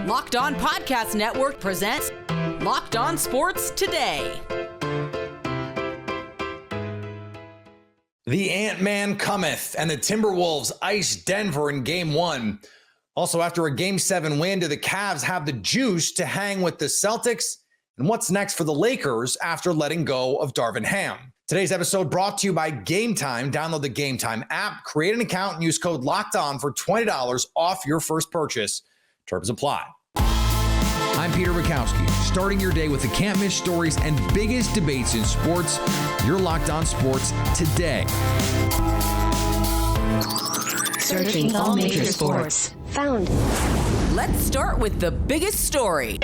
Locked On Podcast Network presents Locked On Sports Today. The Ant-Man cometh, and the Timberwolves ice Denver in Game 1. Also, after a Game 7 win, do the Cavs have the juice to hang with the Celtics? And what's next for the Lakers after letting go of Darvin Ham? Today's episode brought to you by Game Time. Download the Game Time app, create an account, and use code LOCKEDON for $20 off your first purchase. Terms apply. I'm Peter Bukowski, starting your day with the can't-miss stories and biggest debates in sports. You're Locked On Sports Today. Searching all major sports. Found. Let's start with the biggest story.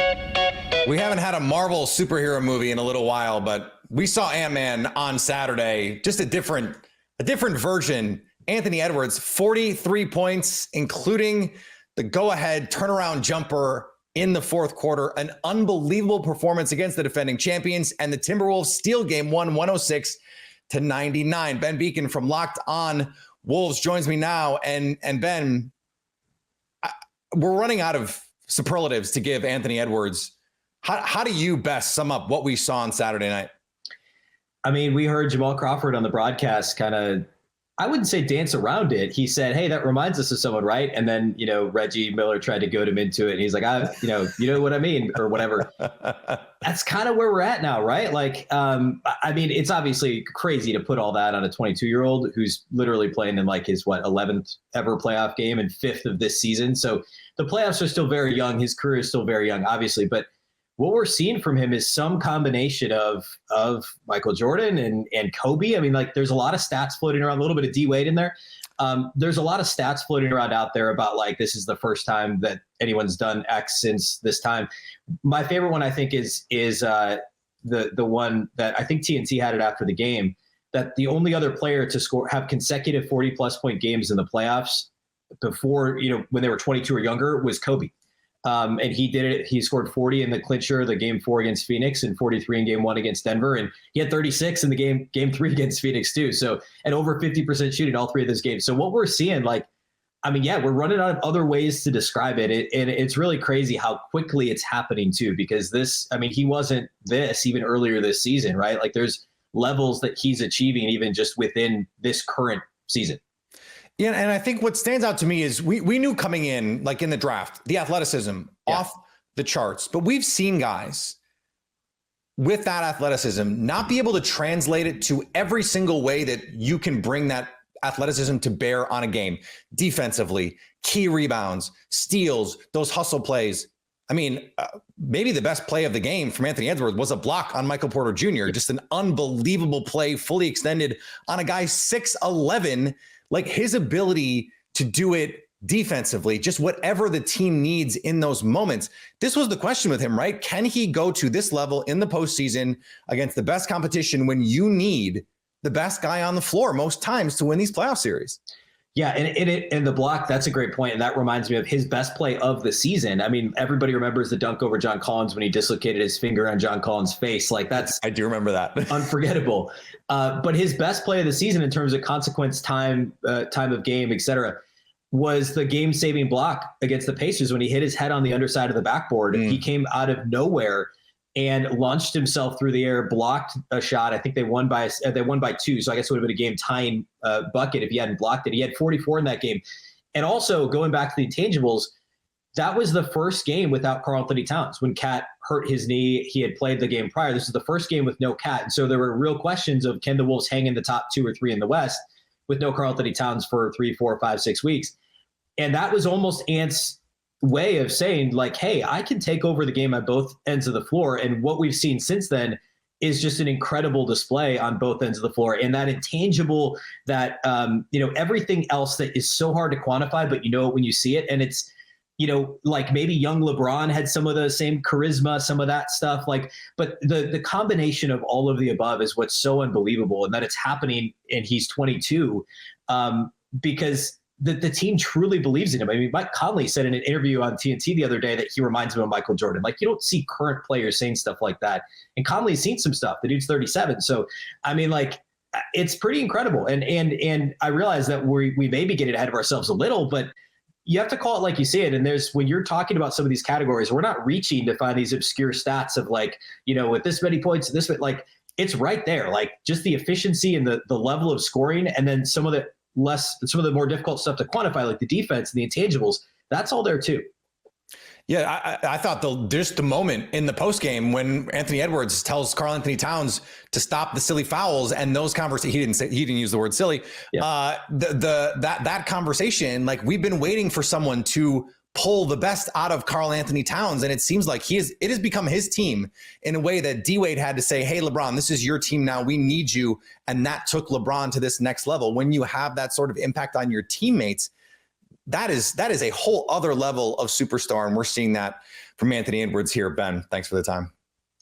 We haven't had a Marvel superhero movie in a little while, but we saw Ant-Man on Saturday, just a different version. Anthony Edwards, 43 points, including the go-ahead turnaround jumper in the fourth quarter, an unbelievable performance against the defending champions, and the Timberwolves steal Game 1, 106-99. Ben Beacon from Locked On Wolves joins me now. And Ben, we're running out of superlatives to give Anthony Edwards. How do you best sum up what we saw on Saturday night? I mean, we heard Jamal Crawford on the broadcast kind of, I wouldn't say dance around it. He said, hey, that reminds us of someone, right? And then, Reggie Miller tried to goad him into it. And he's like, you know what I mean, or whatever. That's kind of where we're at now, right? Like, I mean, it's obviously crazy to put all that on a 22-year-old who's literally playing in like his, 11th ever playoff game and 5th of this season. So the playoffs are still very young. His career is still very young, obviously. But what we're seeing from him is some combination of Michael Jordan and Kobe. I mean, like, there's a lot of stats floating around, a little bit of D-Wade in there. There's a lot of stats floating around out there about, like, this is the first time that anyone's done X since this time. My favorite one, I think, is the one that I think TNT had it after the game, that the only other player to have consecutive 40-plus point games in the playoffs before, when they were 22 or younger was Kobe. And he did it. He scored 40 in the clincher, the Game 4 against Phoenix, and 43 in Game 1 against Denver. And he had 36 in the Game 3 against Phoenix too. So, and over 50% shooting all three of those games. So what we're seeing, we're running out of other ways to describe it. And it's really crazy how quickly it's happening too, because he wasn't this even earlier this season, right? Like, there's levels that he's achieving even just within this current season. Yeah, and I think what stands out to me is we knew coming in, like in the draft, the athleticism off the charts, but we've seen guys with that athleticism not be able to translate it to every single way that you can bring that athleticism to bear on a game. Defensively, key rebounds, steals, those hustle plays. I mean, maybe the best play of the game from Anthony Edwards was a block on Michael Porter Jr., just an unbelievable play, fully extended on a guy 6'11". Like, his ability to do it defensively, just whatever the team needs in those moments. This was the question with him, right? Can he go to this level in the postseason against the best competition when you need the best guy on the floor most times to win these playoff series? Yeah, and the block, that's a great point. And that reminds me of his best play of the season. I mean, everybody remembers the dunk over John Collins when he dislocated his finger on John Collins' face. Like, I do remember that. Unforgettable. But his best play of the season in terms of consequence, time of game, et cetera, was the game-saving block against the Pacers when he hit his head on the underside of the backboard. He came out of nowhere and launched himself through the air, blocked a shot. I think they won by 2. So I guess it would have been a game tying bucket if he hadn't blocked it. He had 44 in that game. And also, going back to the intangibles, that was the first game without Karl-Anthony Towns. When Cat hurt his knee, he had played the game prior. This is the first game with no Cat. And so there were real questions of, can the Wolves hang in the top 2 or 3 in the West with no Karl-Anthony Towns for 3, 4, 5, 6 weeks? And that was almost Ant's way of saying, like, hey, I can take over the game on both ends of the floor. And what we've seen since then is just an incredible display on both ends of the floor. And that intangible, that, everything else that is so hard to quantify, but when you see it. And it's, like maybe young LeBron had some of the same charisma, some of that stuff, but the combination of all of the above is what's so unbelievable, and that it's happening and he's 22, because the team truly believes in him. I mean, Mike Conley said in an interview on TNT the other day that he reminds him of Michael Jordan. Like, you don't see current players saying stuff like that. And Conley's seen some stuff. The dude's 37. So, I mean, like, it's pretty incredible. And I realize that we may be getting ahead of ourselves a little, but you have to call it like you see it. And when you're talking about some of these categories, we're not reaching to find these obscure stats of like, with this many points, like it's right there. Like just the efficiency and the level of scoring. And then some of the more difficult stuff to quantify, like the defense and the intangibles, that's all there too. Yeah, I thought just the moment in the postgame when Anthony Edwards tells Karl Anthony Towns to stop the silly fouls and those conversations, he didn't use the word silly. Yeah. That conversation, like we've been waiting for someone to pull the best out of Karl Anthony Towns, and it seems like it has become his team in a way that D-Wade had to say, "Hey, LeBron, this is your team now. We need you," and that took LeBron to this next level. When you have that sort of impact on your teammates, that is a whole other level of superstar, and we're seeing that from Anthony Edwards here. Ben, thanks for the time.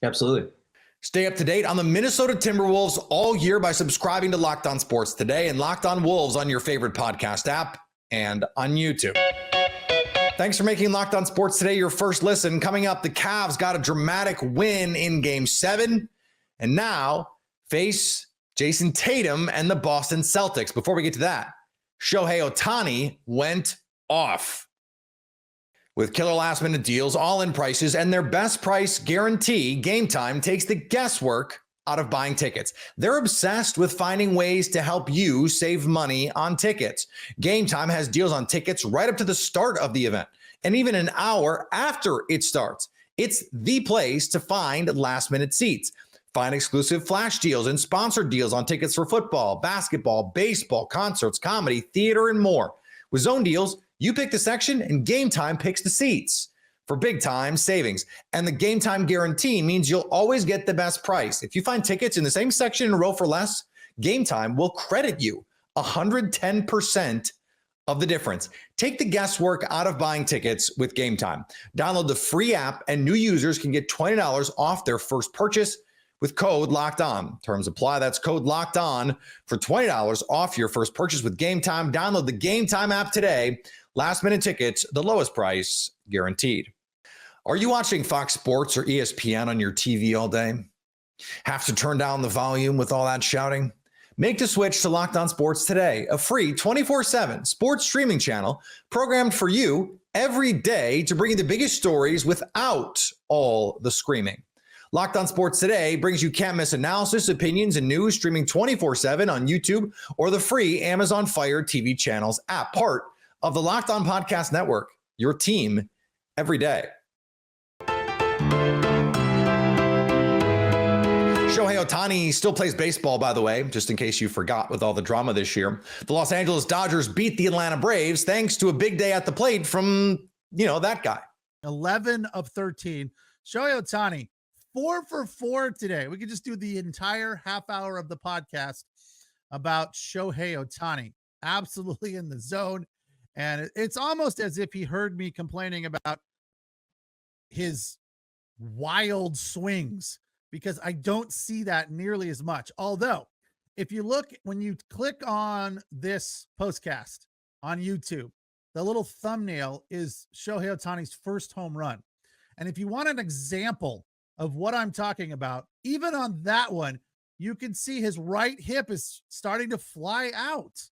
Absolutely. Stay up to date on the Minnesota Timberwolves all year by subscribing to Locked On Sports Today and Locked On Wolves on your favorite podcast app and on YouTube. Thanks for making Locked On Sports Today your first listen. Coming up, the Cavs got a dramatic win in Game 7 and now face Jason Tatum and the Boston Celtics. Before we get to that, Shohei Otani went off. With killer last-minute deals, all-in prices, and their best price guarantee, Game Time takes the guesswork out of buying tickets. They're obsessed with finding ways to help you save money on tickets. Game Time has deals on tickets right up to the start of the event, and even an hour after it starts. It's the place to find last-minute seats. Find exclusive flash deals and sponsored deals on tickets for football, basketball, baseball, concerts, comedy, theater, and more. With Zone Deals, you pick the section and Game Time picks the seats for big time savings. And the Game Time guarantee means you'll always get the best price. If you find tickets in the same section in a row for less, Game Time will credit you 110% of the difference. Take the guesswork out of buying tickets with Game Time. Download the free app and new users can get $20 off their first purchase with code Locked On. Terms apply. That's code Locked On for $20 off your first purchase with Game Time. Download the Game Time app today. Last minute tickets, the lowest price guaranteed. Are you watching Fox Sports or ESPN on your TV all day? Have to turn down the volume with all that shouting? Make the switch to Locked On Sports today, a free 24/7 sports streaming channel programmed for you every day to bring you the biggest stories without all the screaming. Locked On Sports Today brings you can't-miss analysis, opinions, and news streaming 24/7 on YouTube or the free Amazon Fire TV channels app, part of the Locked On Podcast Network, your team every day. Shohei Otani still plays baseball, by the way, just in case you forgot with all the drama this year. The Los Angeles Dodgers beat the Atlanta Braves thanks to a big day at the plate from, that guy. 11 of 13. Shohei Otani, 4 for 4 today. We could just do the entire half hour of the podcast about Shohei Otani. Absolutely in the zone. And it's almost as if he heard me complaining about his wild swings, because I don't see that nearly as much. Although, if you look, when you click on this postcast on YouTube, the little thumbnail is Shohei Otani's first home run. And if you want an example of what I'm talking about, even on that one, you can see his right hip is starting to fly out.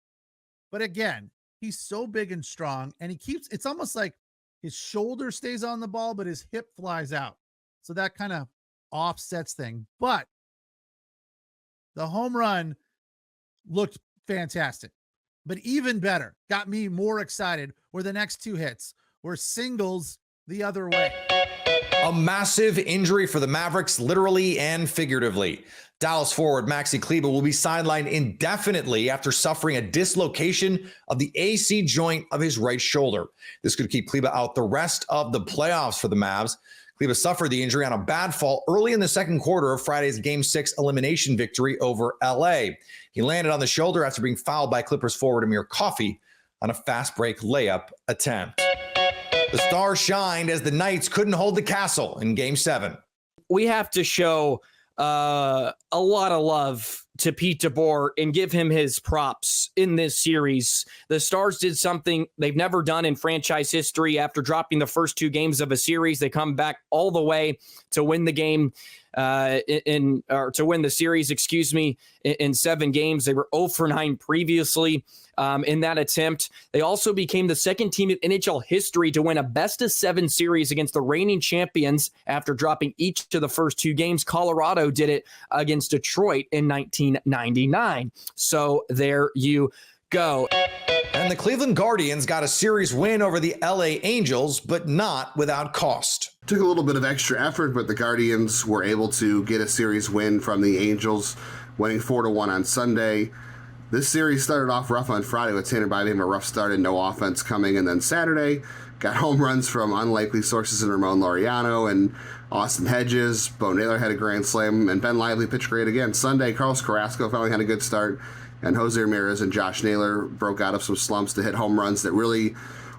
But again, he's so big and strong, and it's almost like his shoulder stays on the ball, but his hip flies out. So that kind of offsets thing. But the home run looked fantastic. But even better, got me more excited, were the next two hits, were singles the other way. A massive injury for the Mavericks, literally and figuratively. Dallas forward Maxi Kleber will be sidelined indefinitely after suffering a dislocation of the AC joint of his right shoulder. This could keep Kleber out the rest of the playoffs for the Mavs. Kleber suffered the injury on a bad fall early in the second quarter of Friday's Game 6 elimination victory over LA. He landed on the shoulder after being fouled by Clippers forward Amir Coffey on a fast break layup attempt. The stars shined as the Knights couldn't hold the castle in Game 7. We have to show a lot of love to Pete DeBoer and give him his props in this series. The Stars did something they've never done in franchise history. After dropping the first 2 games of a series, they come back all the way to win the game to win the series, in 7 games. They were 0 for 9 previously in that attempt. They also became the second team in NHL history to win a best-of-7 series against the reigning champions after dropping each of the first 2 games. Colorado did it against Detroit in 1999. So there you go. And the Cleveland Guardians got a series win over the LA Angels, but not without cost. Took a little bit of extra effort, but the Guardians were able to get a series win from the Angels, winning 4-1 on Sunday. This series started off rough on Friday with Tanner Bybee having a rough start and no offense coming, and then Saturday got home runs from unlikely sources in Ramon Laureano and Austin Hedges. Bo Naylor had a grand slam, and Ben Lively pitched great again. Sunday, Carlos Carrasco finally had a good start, and Jose Ramirez and Josh Naylor broke out of some slumps to hit home runs that really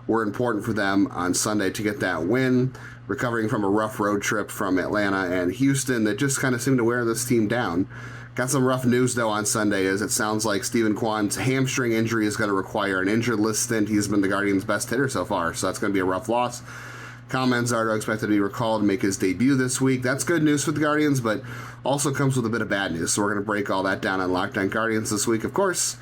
were important for them on Sunday to get that win, recovering from a rough road trip from Atlanta and Houston that just kind of seemed to wear this team down. Got some rough news, though, on Sunday, as it sounds like Stephen Kwan's hamstring injury is going to require an injured list stint. He's been the Guardians' best hitter so far, so that's going to be a rough loss. Kyle Manzardo expected to be recalled and make his debut this week. That's good news for the Guardians, but also comes with a bit of bad news. So we're going to break all that down on Locked On Guardians this week. Of course,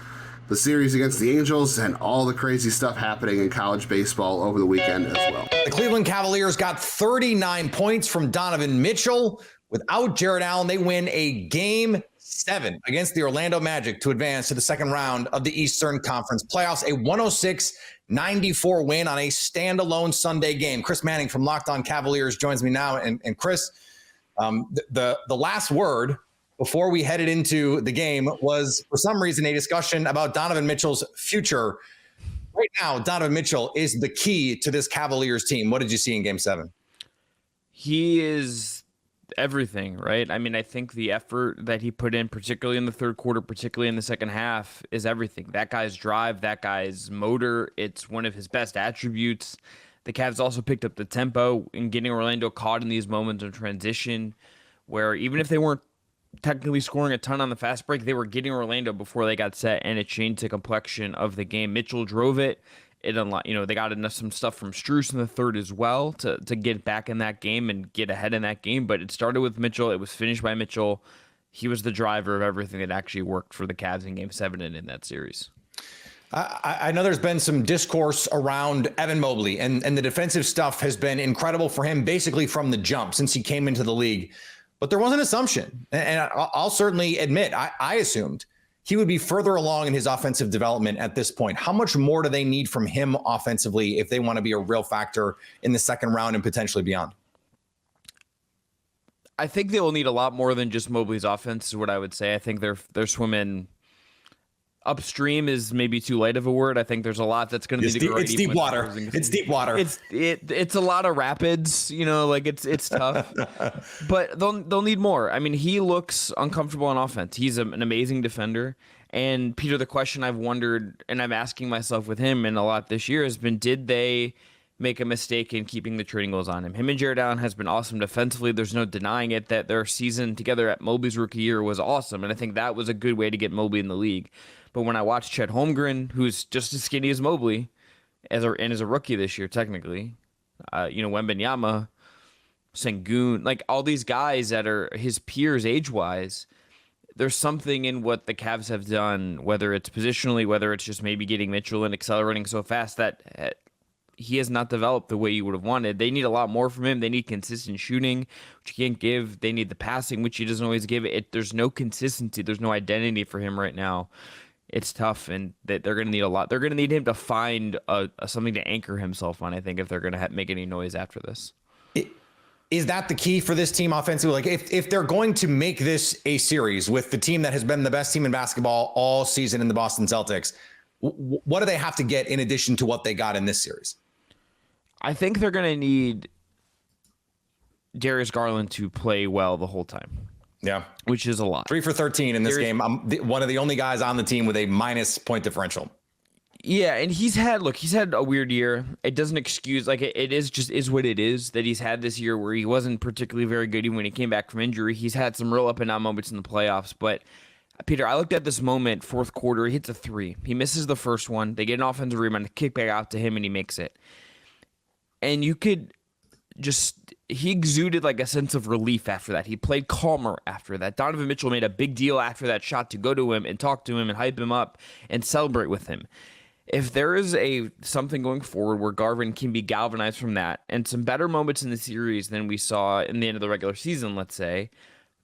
the series against the Angels and all the crazy stuff happening in college baseball over the weekend as well. The Cleveland Cavaliers got 39 points from Donovan Mitchell. Without Jared Allen, they win a Game 7 against the Orlando Magic to advance to the second round of the Eastern Conference playoffs. A 106-94 win on a standalone Sunday game. Chris Manning from Locked On Cavaliers joins me now. And Chris, the last word before we headed into the game was, for some reason, a discussion about Donovan Mitchell's future. Right now, Donovan Mitchell is the key to this Cavaliers team. What did you see in Game 7? He is everything, right? I mean, I think the effort that he put in, particularly in the third quarter, particularly in the second half, is everything. That guy's drive, that guy's motor, it's one of his best attributes. The Cavs also picked up the tempo in getting Orlando caught in these moments of transition where even if they weren't technically scoring a ton on the fast break, they were getting Orlando before they got set, and it changed the complexion of the game. Mitchell drove it. It unlocked, they got enough some stuff from Strus in the third as well to get back in that game and get ahead in that game. But it started with Mitchell. It was finished by Mitchell. He was the driver of everything that actually worked for the Cavs in Game 7 and in that series. I know there's been some discourse around Evan Mobley, and the defensive stuff has been incredible for him basically from the jump since he came into the league. But there was an assumption, and I'll certainly admit, I assumed he would be further along in his offensive development at this point. How much more do they need from him offensively if they want to be a real factor in the second round and potentially beyond? I think they will need a lot more than just Mobley's offense, is what I would say. I think they're swimming upstream is maybe too light of a word. I think there's a lot that's going to need to go right. It's deep water. It's deep water. It's a lot of rapids, it's tough. But they'll need more. I mean, he looks uncomfortable on offense. He's an amazing defender. And Peter, the question I've wondered, and I'm asking myself with him and a lot this year, has been, did they make a mistake in keeping the training goals on him? Him and Jared Allen has been awesome defensively. There's no denying it that their season together at Mobley's rookie year was awesome. And I think that was a good way to get Mobley in the league. But when I watch Chet Holmgren, who's just as skinny as Mobley, and is a rookie this year technically, Wembanyama, Sengun, like all these guys that are his peers age-wise, there's something in what the Cavs have done, whether it's positionally, whether it's just maybe getting Mitchell and accelerating so fast that he has not developed the way you would have wanted. They need a lot more from him. They need consistent shooting, which he can't give. They need the passing, which he doesn't always give. There's no consistency. There's no identity for him right now. It's tough, and they're going to need a lot. They're going to need him to find something to anchor himself on, I think, if they're going to make any noise after this. Is that the key for this team offensively? Like, if they're going to make this a series with the team that has been the best team in basketball all season in the Boston Celtics, what do they have to get in addition to what they got in this series? I think they're going to need Darius Garland to play well the whole time. Yeah. Which is a lot. 3 for 13 in this game. I'm one of the only guys on the team with a minus point differential. Yeah, and he's had a weird year. It doesn't excuse, it is what it is that he's had this year where he wasn't particularly very good even when he came back from injury. He's had some real up and down moments in the playoffs, but Peter, I looked at this moment, fourth quarter, he hits a three. He misses the first one. They get an offensive rebound, kick back out to him, and he makes it. And you could he exuded like a sense of relief after that. He played calmer after that. Donovan Mitchell made a big deal after that shot to go to him and talk to him and hype him up and celebrate with him. If there is something going forward where Garvin can be galvanized from that and some better moments in the series than we saw in the end of the regular season, let's say,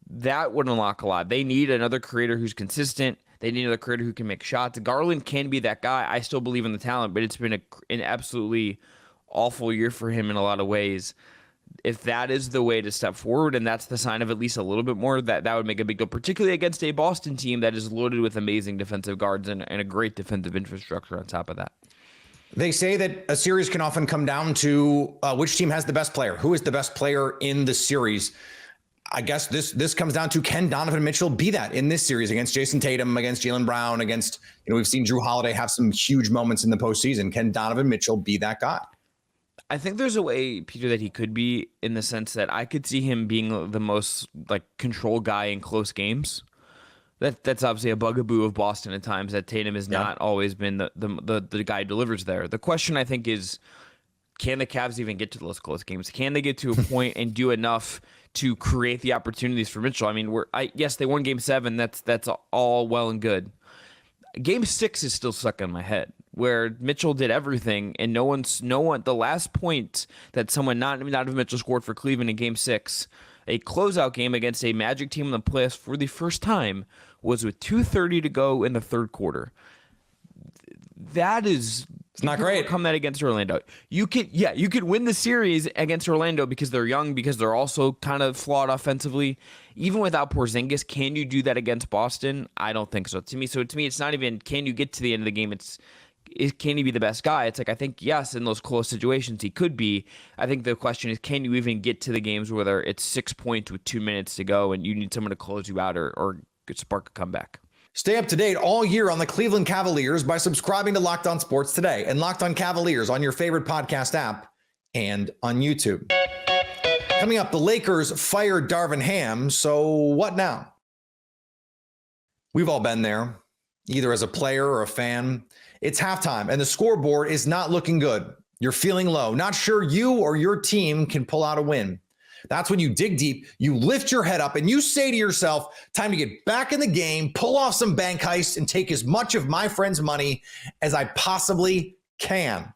that would unlock a lot. They need another creator who's consistent. They need another creator who can make shots. Garland can be that guy. I still believe in the talent, but it's been an absolutely awful year for him in a lot of ways. If that is the way to step forward, and that's the sign of at least a little bit more, that would make a big deal, particularly against a Boston team that is loaded with amazing defensive guards and a great defensive infrastructure on top of that. They say that a series can often come down to which team has the best player. Who is the best player in the series? I guess this comes down to, can Donovan Mitchell be that in this series against Jason Tatum, against Jaylen Brown, against, we've seen Drew Holiday have some huge moments in the postseason. Can Donovan Mitchell be that guy? I think there's a way, Peter, that he could be, in the sense that I could see him being the most control guy in close games. That's obviously a bugaboo of Boston at times, that Tatum has not always been the guy who delivers there. The question, I think, is, can the Cavs even get to those close games? Can they get to a point and do enough to create the opportunities for Mitchell? I mean, yes, they won Game 7. That's all well and good. Game 6 is still stuck in my head, where Mitchell did everything, and no one. The last point that someone not Mitchell scored for Cleveland in Game 6, a closeout game against a Magic team in the playoffs for the first time, was with 2:30 to go in the third quarter. That is. It's not great. Come that against Orlando. You could win the series against Orlando because they're young, because they're also kind of flawed offensively. Even without Porzingis, can you do that against Boston? I don't think so. To me, it's not even can you get to the end of the game. It's can he be the best guy? It's I think, yes, in those close situations he could be. I think the question is, can you even get to the games where it's 6 points with 2 minutes to go and you need someone to close you out or spark a comeback? Stay up to date all year on the Cleveland Cavaliers by subscribing to Locked On Sports today and Locked On Cavaliers on your favorite podcast app and on YouTube. Coming up, the Lakers fired Darvin Ham, so what now? We've all been there, either as a player or a fan. It's halftime, and the scoreboard is not looking good. You're feeling low, not sure you or your team can pull out a win. That's when you dig deep, you lift your head up, and you say to yourself, time to get back in the game, pull off some bank heists, and take as much of my friend's money as I possibly can.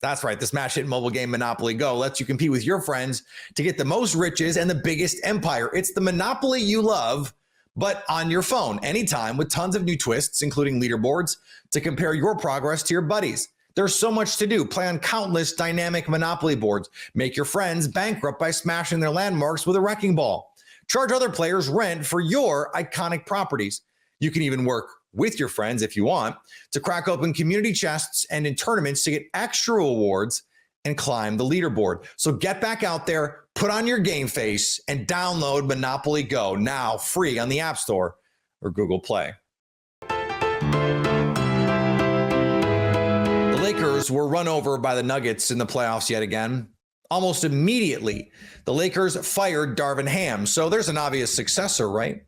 That's right, the smash hit mobile game Monopoly Go lets you compete with your friends to get the most riches and the biggest empire. It's the Monopoly you love, but on your phone, anytime, with tons of new twists, including leaderboards, to compare your progress to your buddies. There's so much to do. Play on countless dynamic Monopoly boards. Make your friends bankrupt by smashing their landmarks with a wrecking ball. Charge other players rent for your iconic properties. You can even work with your friends if you want to crack open community chests and in tournaments to get extra rewards and climb the leaderboard. So get back out there, put on your game face, and download Monopoly Go now free on the App Store or Google Play. Lakers were run over by the Nuggets in the playoffs yet again. Almost immediately, the Lakers fired Darvin Ham. So there's an obvious successor, right?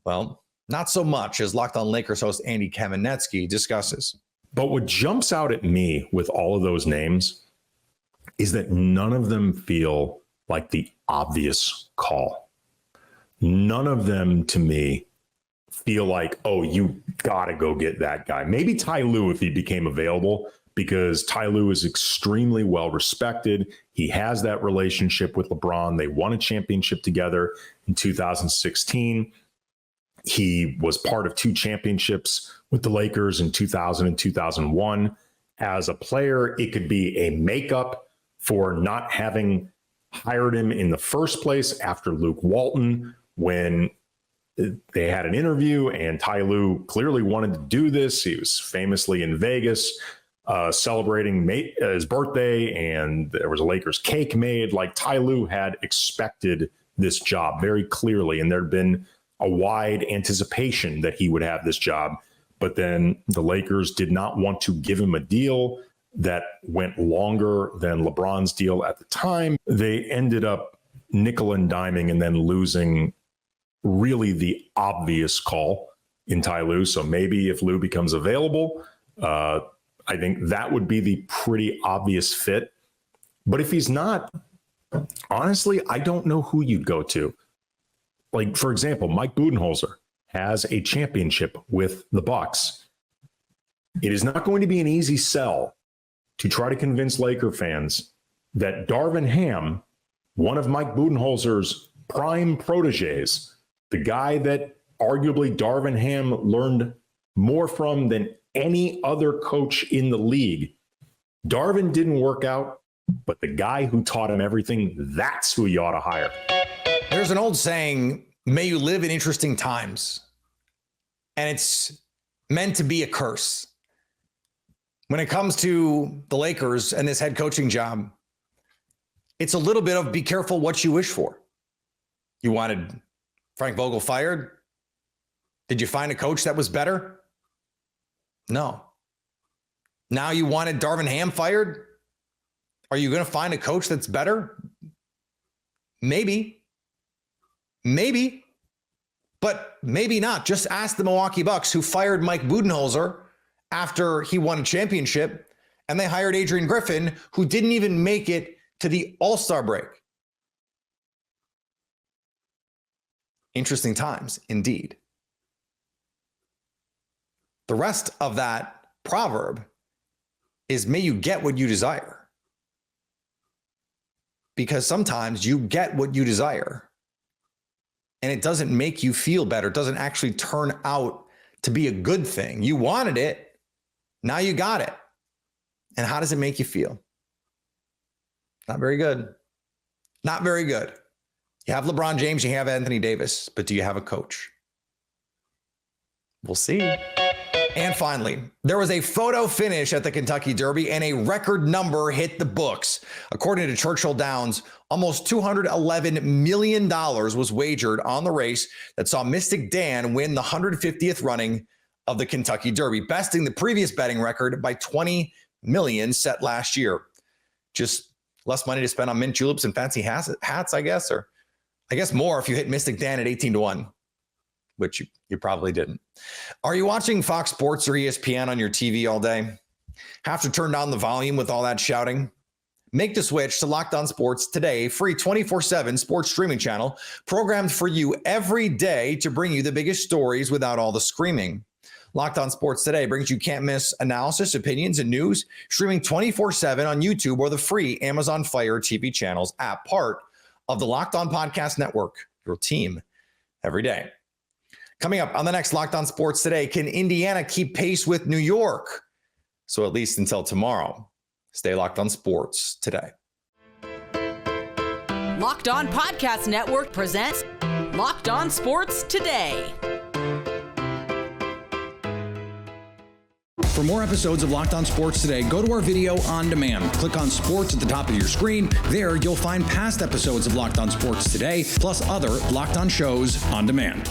Well, not so much, as Locked On Lakers host Andy Kamenetsky discusses. But what jumps out at me with all of those names is that none of them feel like the obvious call. None of them, to me, feel like, oh, you got to go get that guy. Maybe Ty Lue if he became available, because Ty Lue is extremely well respected. He has that relationship with LeBron. They won a championship together in 2016. He was part of 2 championships with the Lakers in 2000 and 2001. As a player, it could be a makeup for not having hired him in the first place after Luke Walton, when they had an interview and Ty Lue clearly wanted to do this. He was famously in Vegas celebrating his birthday, and there was a Lakers cake made. Like, Ty Lue had expected this job very clearly, and there'd been a wide anticipation that he would have this job. But then the Lakers did not want to give him a deal that went longer than LeBron's deal at the time. They ended up nickel and diming and then losing really the obvious call in Ty Lue. So maybe if Lue becomes available, I think that would be the pretty obvious fit. But if he's not, honestly, I don't know who you'd go to. Like, for example, Mike Budenholzer has a championship with the Bucks. It is not going to be an easy sell to try to convince Laker fans that Darvin Ham, one of Mike Budenholzer's prime proteges, the guy that arguably Darvin Ham learned more from than any other coach in the league. Darvin didn't work out, but the guy who taught him everything, that's who you ought to hire. There's an old saying, may you live in interesting times. And it's meant to be a curse. When it comes to the Lakers and this head coaching job, it's a little bit of be careful what you wish for. You wanted Frank Vogel fired? Did you find a coach that was better? No. Now you wanted Darvin Ham fired? Are you going to find a coach that's better? Maybe. Maybe. But maybe not. Just ask the Milwaukee Bucks, who fired Mike Budenholzer after he won a championship, and they hired Adrian Griffin, who didn't even make it to the All-Star break. Interesting times, indeed. The rest of that proverb is, may you get what you desire. Because sometimes you get what you desire, and it doesn't make you feel better. It doesn't actually turn out to be a good thing. You wanted it. Now you got it. And how does it make you feel? Not very good. Not very good. You have LeBron James, you have Anthony Davis, but do you have a coach? We'll see. And finally, there was a photo finish at the Kentucky Derby and a record number hit the books. According to Churchill Downs, almost $211 million was wagered on the race that saw Mystic Dan win the 150th running of the Kentucky Derby, besting the previous betting record by $20 million set last year. Just less money to spend on mint juleps and fancy hats, I guess, or I guess more if you hit Mystic Dan at 18-1. Which you probably didn't. Are you watching Fox Sports or ESPN on your TV all day? Have to turn down the volume with all that shouting? Make the switch to Locked On Sports today, free 24/7 sports streaming channel, programmed for you every day to bring you the biggest stories without all the screaming. Locked On Sports today brings you can't miss analysis, opinions, and news, streaming 24/7 on YouTube or the free Amazon Fire TV channels app, part of the Locked On Podcast Network, your team every day. Coming up on the next Locked On Sports today, can Indiana keep pace with New York? So at least until tomorrow, stay locked on sports today. Locked On Podcast Network presents Locked On Sports Today. For more episodes of Locked On Sports Today, go to our video on demand. Click on sports at the top of your screen. There, you'll find past episodes of Locked On Sports Today, plus other Locked On shows on demand.